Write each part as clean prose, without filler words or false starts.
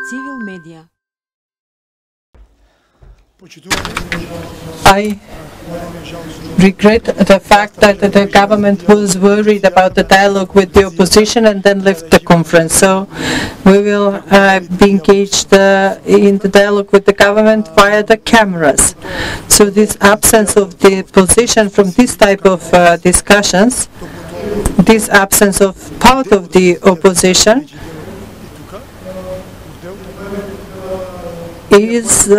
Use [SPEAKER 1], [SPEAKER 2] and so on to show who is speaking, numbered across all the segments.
[SPEAKER 1] civil media.
[SPEAKER 2] I regret the fact that the government was worried about the dialogue with the opposition and then left the conference. So we will be engaged in the dialogue with the government via the cameras. So this absence of the opposition from this type of discussions, this absence of part of the opposition is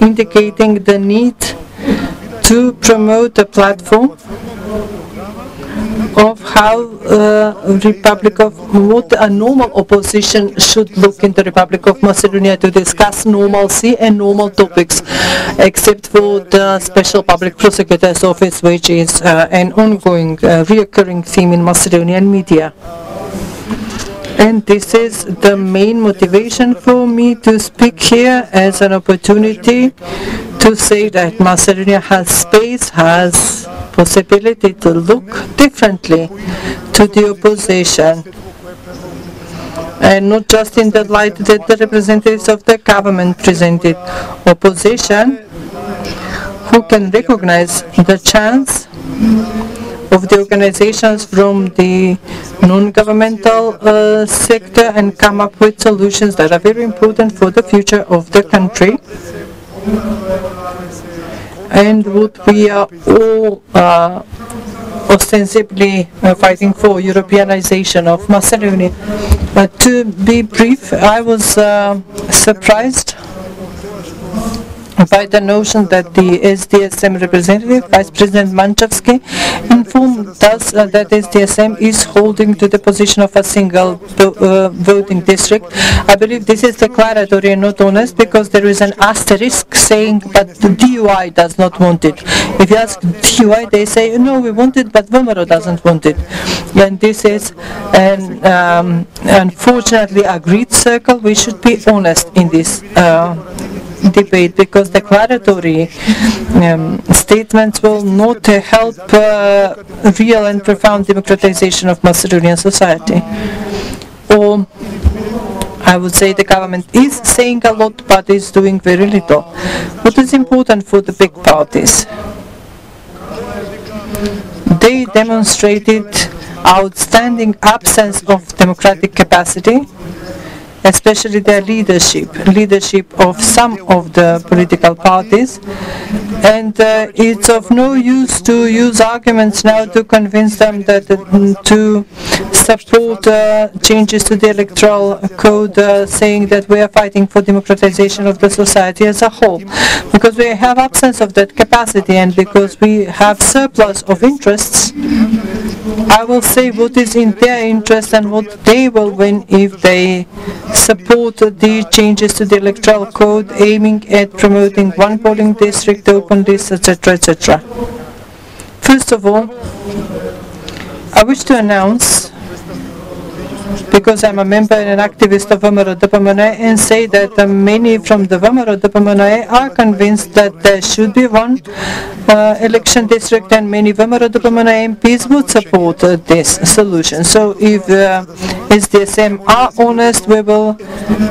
[SPEAKER 2] indicating the need to promote a platform of how what a normal opposition should look in the Republic of Macedonia to discuss normalcy and normal topics, except for the Special Public Prosecutor's Office, which is an ongoing, reoccurring theme in Macedonian media. And this is the main motivation for me to speak here as an opportunity to say that Macedonia has space, has possibility to look differently to the opposition. And not just in the light that the representatives of the government presented. Opposition who can recognize the chance of the organizations from the non-governmental sector and come up with solutions that are very important for the future of the country, and what we are all ostensibly fighting for, Europeanization of Macedonia. But to be brief, I was surprised by the notion that the SDSM representative, Vice President Manchavsky, informed us that SDSM is holding to the position of a single voting district. I believe this is declaratory and not honest, because there is an asterisk saying but the DUI does not want it. If you ask DUI, they say no, we want it, but VMRO doesn't want it. And this is an unfortunately agreed circle. We should be honest in this debate, because declaratory statements will not help real and profound democratization of Macedonian society. Or I would say the government is saying a lot but is doing very little. What is important for the big parties? They demonstrated outstanding absence of democratic capacity, especially their leadership of some of the political parties. And it's of no use to use arguments now to convince them that to support changes to the electoral code, saying that we are fighting for democratization of the society as a whole. Because we have absence of that capacity and because we have surplus of interests, I will say what is in their interest and what they will win if they support the changes to the electoral code aiming at promoting one polling district, open lists, etc., etc. First of all, I wish to announce, because I'm a member and an activist of VMRO DPMNE, and say that many from the VMRO DPMNE are convinced that there should be one election district, and many VMRO DPMNE MPs would support this solution. So if SDSM are honest, we will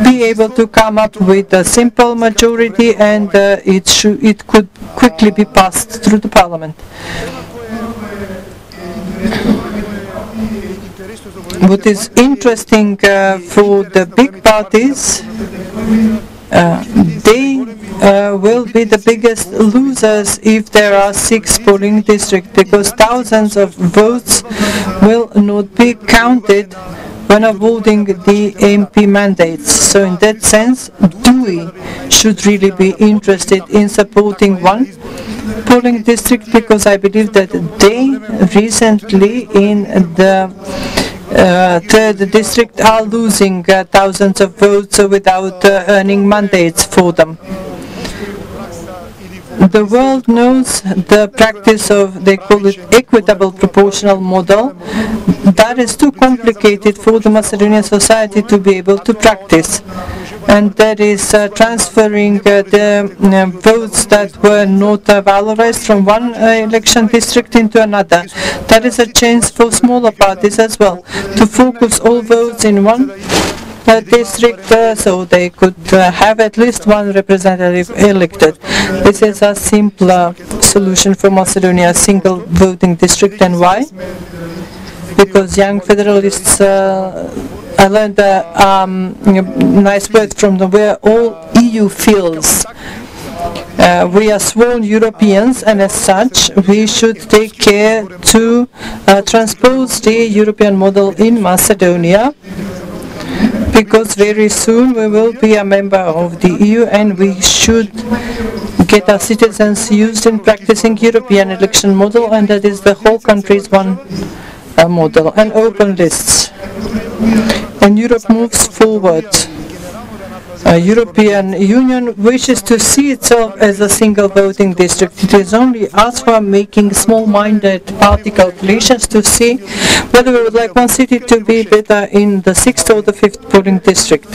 [SPEAKER 2] be able to come up with a simple majority, and it could quickly be passed through the parliament. What is interesting for the big parties, they will be the biggest losers if there are 6 polling districts, because thousands of votes will not be counted when awarding the MP mandates. So in that sense, DUI should really be interested in supporting one polling district, because I believe that they recently in the third district are losing thousands of votes without earning mandates for them. The world knows the practice of, they call it equitable proportional model. That is too complicated for the Macedonian society to be able to practice. And that is transferring the votes that were not valorized from one election district into another. That is a chance for smaller parties as well to focus all votes in one district, so they could have at least one representative elected. This is a simpler solution for Macedonia, a single voting district. And why? Because young federalists, I learned a nice word from them, where all EU feels. We are sworn Europeans, and as such we should take care to transpose the European model in Macedonia, because very soon we will be a member of the EU, and we should get our citizens used in practicing European election model, and that is the whole country's one model. And open lists. And Europe moves forward. European Union wishes to see itself as a single voting district. It is only us who are making small-minded party calculations to see whether we would like one city to be better in the 6th or the 5th polling district.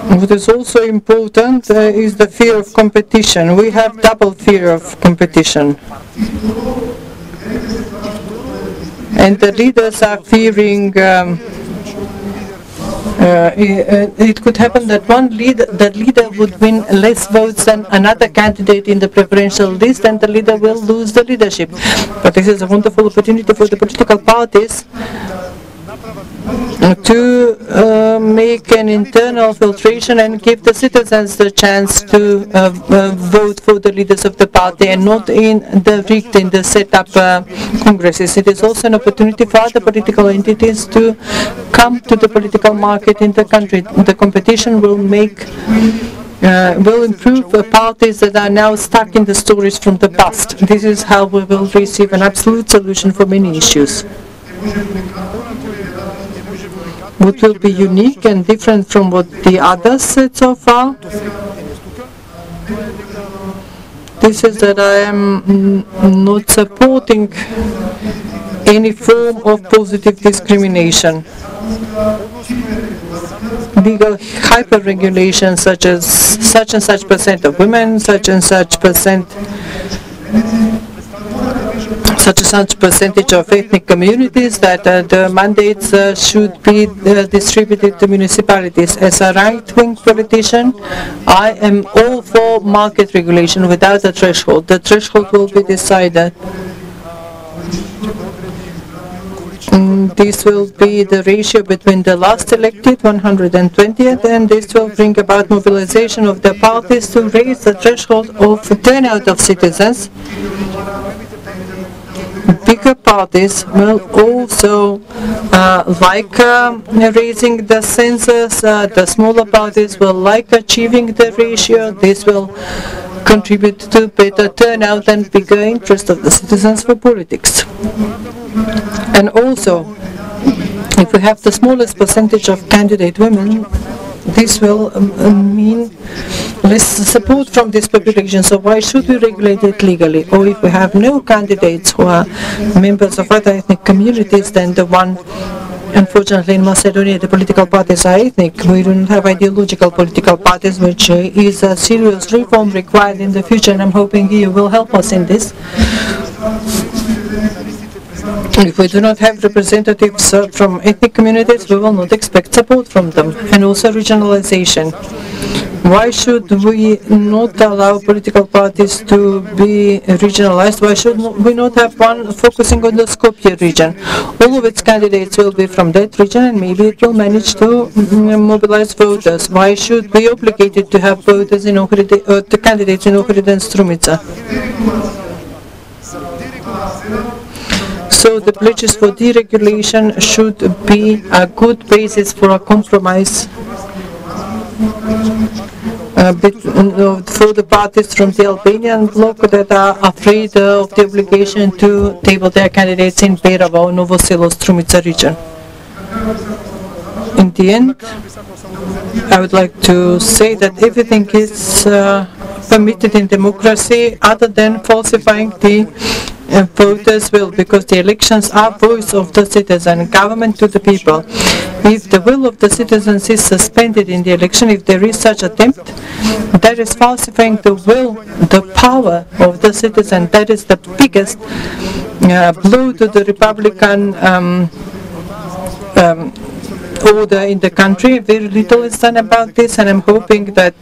[SPEAKER 2] What is also important is the fear of competition. We have double fear of competition. And the leaders are fearing it could happen that the leader would win less votes than another candidate in the preferential list, and the leader will lose the leadership. But this is a wonderful opportunity for the political parties to make an internal filtration and give the citizens the chance to vote for the leaders of the party, and not in the set-up congresses. It is also an opportunity for other political entities to come to the political market in the country. The competition will improve parties that are now stuck in the stories from the past. This is how we will receive an absolute solution for many issues. What will be unique and different from what the others said so far? This is that I am not supporting any form of positive discrimination. Legal hyper-regulation, such as such and such percent of women, such and such percentage of ethnic communities, that the mandates should be distributed to municipalities. As a right-wing politician, I am all for market regulation without a threshold. The threshold will be decided. This will be the ratio between the last elected, 120th, and this will bring about mobilization of the parties to raise the threshold of turnout of citizens. Bigger parties will also like raising the census. The smaller parties will like achieving the ratio. This will contribute to better turnout and bigger interest of the citizens for politics. And also, if we have the smallest percentage of candidate women, this will mean less support from this population. So why should we regulate it legally? Or if we have no candidates who are members of other ethnic communities, then the one, unfortunately in Macedonia, the political parties are ethnic. We don't have ideological political parties, which is a serious reform required in the future, and I'm hoping you will help us in this. If we do not have representatives from ethnic communities, we will not expect support from them. And also regionalization. Why should we not allow political parties to be regionalized? Why should we not have one focusing on the Skopje region? All of its candidates will be from that region, and maybe it will manage to mobilize voters. Why should we be obligated to have voters in Ohrid, the candidates in Ohrid and Strumica? So the pledges for deregulation should be a good basis for a compromise for the parties from the Albanian bloc that are afraid of the obligation to table their candidates in Berava or Novo Selo Strumica region. In the end, I would like to say that everything is permitted in democracy other than falsifying the voters' will, because the elections are voice of the citizen, government to the people. If the will of the citizens is suspended in the election, if there is such attempt, that is falsifying the will, the power of the citizen. That is the biggest blow to the Republican order in the country. Very little is done about this, and I'm hoping that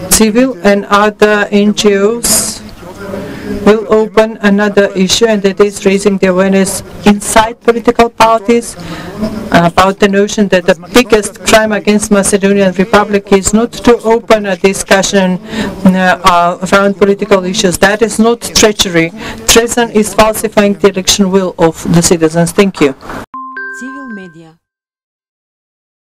[SPEAKER 2] civil and other NGOs will open another issue, and that is raising the awareness inside political parties about the notion that the biggest crime against Macedonian Republic is not to open a discussion around political issues. That is not treachery. Treason is falsifying the election will of the citizens. Thank you.